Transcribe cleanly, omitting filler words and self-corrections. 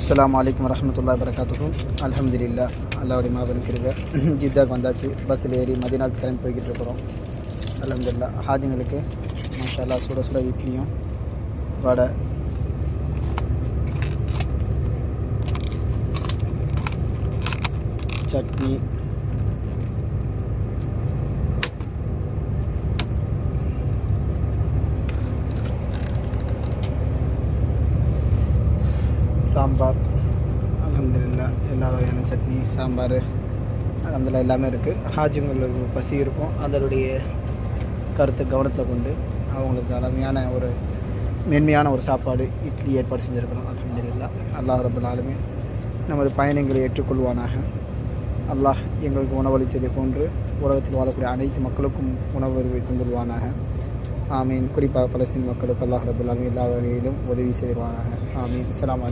அஸ்ஸலாமு அலைக்கும் வரஹ்மத்துல்லாஹி வபரகாத்துஹு. அல்ஹம்துலில்லாஹ், அல்லாஹ்வுடைய மாபெரும் கிருபை. ஜித்தாக்கு வந்தாச்சு, பஸ்ஸில் ஏறி மதீனாவுக்கு கிளம்பி போய்கிட்டு இருக்கிறோம். அல்ஹம்துலில்லாஹ். ஹாஜிங்களுக்கு மாஷா அல்லாஹ் சுட சுட இட்லியும் வடை, சட்னி, சாம்பார், அல்ஹம்துலில்லாஹ் எல்லா வகையான சட்னி, சாம்பார், அல்ஹம்துலில்லாஹ் எல்லாமே இருக்குது. ஹாஜிங்களுக்கு பசி இருக்கும், அதனுடைய கருத்தை கவனத்தில் கொண்டு அவங்களுக்கு அருமையான ஒரு மென்மையான ஒரு சாப்பாடு இட்லி ஏற்பாடு செஞ்சுருக்கிறோம். அல்ஹம்துலில்லாஹ். அல்லாஹ் ரப்பல் ஆலமீன் நமது பயணங்களை ஏற்றுக்கொள்வானாக. அல்லாஹ் எங்களுக்கு உணவளித்ததை போன்று உலகத்தில் வாழக்கூடிய அனைத்து மக்களுக்கும் உணவு தந்துள்வானாக. ஆமீன். குறிப்பாக பலஸ்தீன் மக்களுக்கு அல்லாஹ் ரப்பல் ஆலமீன் எல்லா வகையிலும் உதவி செய்வானாக. ஆமீன். அஸ்ஸலாமு அலைக்கும்.